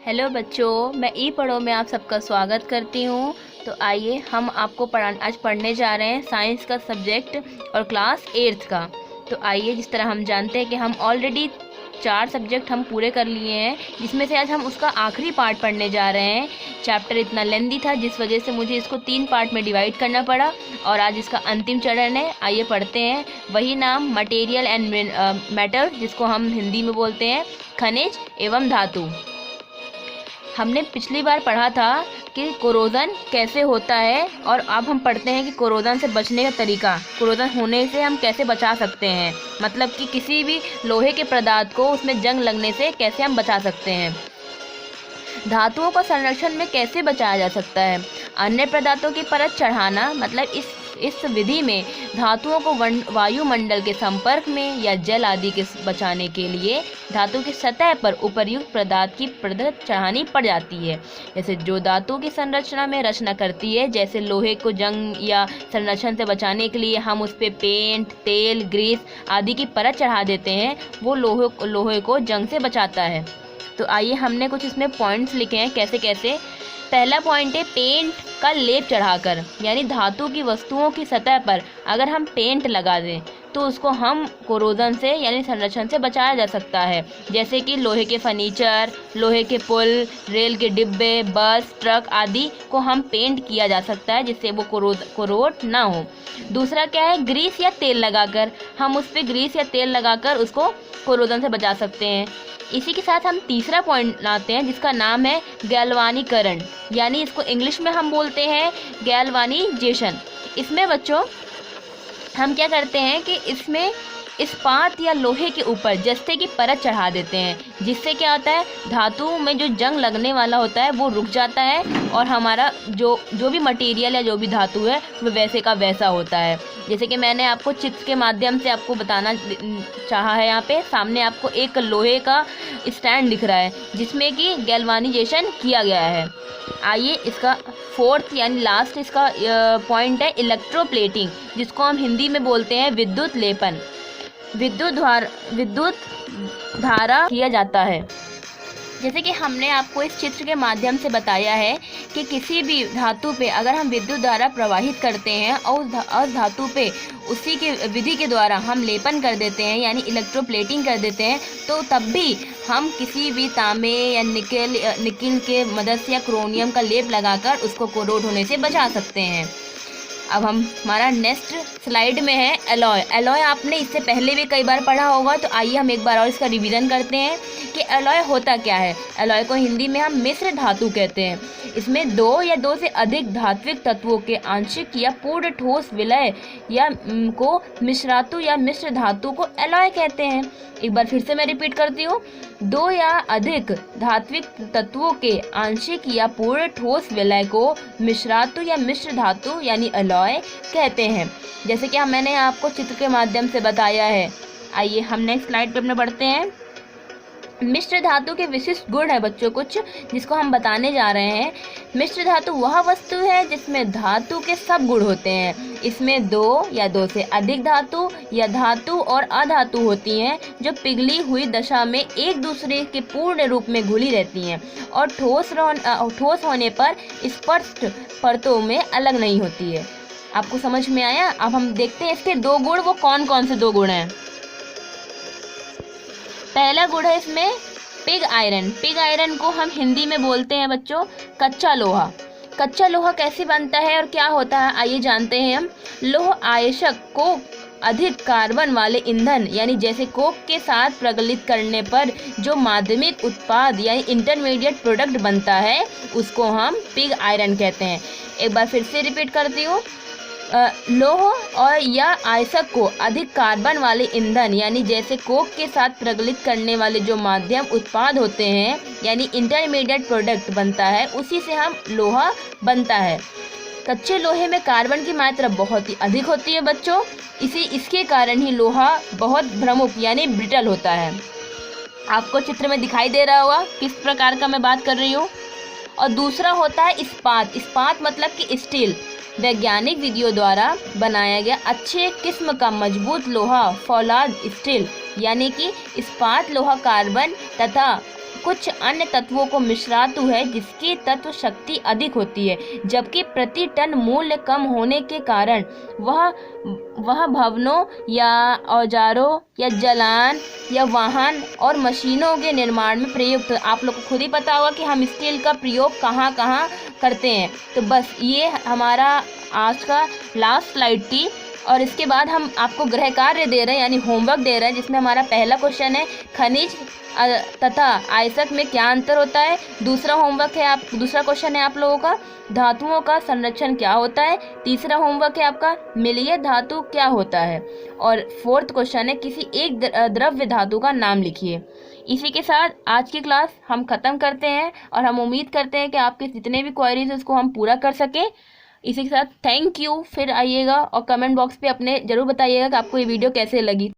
Hello बच्चों, मैं ई पढ़ो में आप सबका स्वागत करती हूँ। तो आइए हम आपको आज पढ़ने जा रहे हैं साइंस का सब्जेक्ट और क्लास 8th का। तो आइए, जिस तरह हम जानते हैं कि हम ऑलरेडी 4 सब्जेक्ट हम पूरे कर लिए हैं, जिसमें से आज हम उसका आखिरी पार्ट पढ़ने जा रहे हैं। चैप्टर इतना लेंदी था जिस वजह से मुझे इसको 3 पार्ट में डिवाइड करना पड़ा और आज इसका अंतिम चरण है। आइए पढ़ते हैं। वही नाम, मटेरियल एंड मेटल, जिसको हम हिंदी में बोलते हैं खनिज एवं धातु। हमने पिछली बार पढ़ा था कि कोरोजन कैसे होता है और अब हम पढ़ते हैं कि कोरोजन से बचने का तरीका, कोरोजन होने से हम कैसे बचा सकते हैं। मतलब कि किसी भी लोहे के पदार्थ को उसमें जंग लगने से कैसे हम बचा सकते हैं। धातुओं का संरक्षण में कैसे बचाया जा सकता है। अन्य पदार्थों की परत चढ़ाना, मतलब इस विधि में धातुओं को वायुमंडल के संपर्क में या जल आदि के बचाने के लिए धातु की सतह पर उपर्युक्त पदार्थ की परत चढ़ानी पड़ जाती है। जैसे जो धातु की संरचना में रचना करती है, जैसे लोहे को जंग या संरक्षण से बचाने के लिए हम उस पर पेंट, तेल, ग्रीस आदि की परत चढ़ा देते हैं, वो लोहे को जंग से बचाता है। तो आइए, हमने कुछ इसमें पॉइंट्स लिखे हैं कैसे कैसे। पहला पॉइंट है पेंट का लेप चढ़ाकर, यानी धातु की वस्तुओं की सतह पर अगर हम पेंट लगा दें तो उसको हम कोरोजन से यानी संरक्षण से बचाया जा सकता है। जैसे कि लोहे के फर्नीचर, लोहे के पुल, रेल के डिब्बे, बस, ट्रक आदि को हम पेंट किया जा सकता है जिससे वो कोरोड ना हो। दूसरा क्या है, ग्रीस या तेल लगाकर, हम उस पर ग्रीस या तेल लगाकर उसको कोरोजन से बचा सकते हैं। इसी के साथ हम तीसरा पॉइंट लाते हैं जिसका नाम है गैल्वानीकरण, यानी इसको इंग्लिश में हम बोलते हैं गैल्वानाइजेशन। इसमें बच्चों हम क्या करते हैं कि इसमें इस्पात या लोहे के ऊपर जस्ते की परत चढ़ा देते हैं, जिससे क्या होता है, धातु में जो जंग लगने वाला होता है वो रुक जाता है और हमारा जो भी मटेरियल या जो भी धातु है वो वैसे का वैसा होता है। जैसे कि मैंने आपको चित्र के माध्यम से आपको बताना चाहा है। यहाँ पे सामने आपको एक लोहे का स्टैंड दिख रहा है जिसमें कि गैल्वानाइजेशन किया गया है। आइए, इसका फोर्थ यानी लास्ट इसका पॉइंट है इलेक्ट्रोप्लेटिंग, जिसको हम हिंदी में बोलते हैं विद्युत लेपन। विद्युत धारा किया जाता है। जैसे कि हमने आपको इस चित्र के माध्यम से बताया है कि किसी भी धातु पे अगर हम विद्युत धारा प्रवाहित करते हैं और उस धातु पे उसी के विधि के द्वारा हम लेपन कर देते हैं यानी इलेक्ट्रोप्लेटिंग कर देते हैं, तो तब भी हम किसी भी तांबे या निकेल के मदद से या क्रोमियम का लेप लगाकर उसको कोरोड होने से बचा सकते हैं। अब हमारा नेक्स्ट स्लाइड में है एलॉय। एलॉय आपने इससे पहले भी कई बार पढ़ा होगा, तो आइए हम एक बार और इसका रिवीजन करते हैं कि एलॉय होता क्या है। एलॉय को हिंदी में हम मिश्र धातु कहते हैं। इसमें 2 या 2 से अधिक धात्विक तत्वों के आंशिक या पूर्ण ठोस विलय या को मिश्रातु या मिश्र धातु को एलॉय कहते हैं। एक बार फिर से मैं रिपीट करती हूँ, 2 या अधिक धात्विक तत्वों के आंशिक या पूर्ण ठोस विलय को मिश्रातु या मिश्र धातु यानी एलॉय कहते हैं। जैसे कि मैंने आपको चित्र के माध्यम से बताया है। आइए हम नेक्स्ट स्लाइड पर अपने बढ़ते हैं। मिश्र धातु के विशिष्ट गुण है बच्चों कुछ, जिसको हम बताने जा रहे हैं। मिश्र धातु वह वस्तु है जिसमें धातु के सब गुण होते हैं। इसमें 2 या 2 से अधिक धातु या धातु और अधातु होती हैं जो पिघली हुई दशा में एक दूसरे के पूर्ण रूप में घुली रहती हैं और ठोस होने पर स्पष्ट परतों में अलग नहीं होती है। आपको समझ में आया? अब हम देखते हैं इसके 2 गुण, वो कौन कौन से 2 गुण हैं। पहला गुण है इसमें पिग आयरन। पिग आयरन को हम हिंदी में बोलते हैं बच्चों कच्चा लोहा। कच्चा लोहा कैसे बनता है और क्या होता है, आइए जानते हैं हम। लोह आयशक को अधिक कार्बन वाले ईंधन यानी जैसे कोक के साथ प्रज्वलित करने पर जो माध्यमिक उत्पाद यानी इंटरमीडिएट प्रोडक्ट बनता है उसको हम पिग आयरन कहते हैं। एक बार फिर से रिपीट करती हूँ, लोह और या आयशक को अधिक कार्बन वाले ईंधन यानी जैसे कोक के साथ प्रज्वलित करने वाले जो माध्यम उत्पाद होते हैं यानी इंटरमीडिएट प्रोडक्ट बनता है, उसी से हम लोहा बनता है। कच्चे लोहे में कार्बन की मात्रा बहुत ही अधिक होती है बच्चों, इसके कारण ही लोहा बहुत भ्रमुक यानी ब्रिटल होता है। आपको चित्र में दिखाई दे रहा होगा किस प्रकार का मैं बात कर रही हूँ। और दूसरा होता है इस्पात। इस्पात मतलब कि स्टील, वैज्ञानिक विधियों द्वारा बनाया गया अच्छे किस्म का मजबूत लोहा फौलाद स्टील, यानी कि इस्पात लोहा कार्बन तथा कुछ अन्य तत्वों को मिश्रातु है जिसकी तत्व शक्ति अधिक होती है, जबकि प्रति टन मूल्य कम होने के कारण वह भवनों या औजारों या जलान या वाहन और मशीनों के निर्माण में प्रयुक्त। आप लोग को खुद ही पता होगा कि हम स्टील का प्रयोग कहाँ कहाँ करते हैं। तो बस ये हमारा आज का लास्ट स्लाइड थी, और इसके बाद हम आपको गृह कार्य दे रहे हैं यानी होमवर्क दे रहे हैं, जिसमें हमारा पहला क्वेश्चन है खनिज तथा आयस्क में क्या अंतर होता है। दूसरा क्वेश्चन है आप लोगों का धातुओं का संरक्षण क्या होता है। तीसरा होमवर्क है आपका मिलिए धातु क्या होता है। और फोर्थ क्वेश्चन है किसी एक द्रव्य धातु का नाम लिखिए। इसी के साथ आज की क्लास हम ख़त्म करते हैं, और हम उम्मीद करते हैं कि आपके जितने भी क्वेरीज उसको हम पूरा कर सकें। इसी के साथ थैंक यू। फिर आइएगा और कमेंट बॉक्स पे अपने ज़रूर बताइएगा कि आपको ये वीडियो कैसे लगी।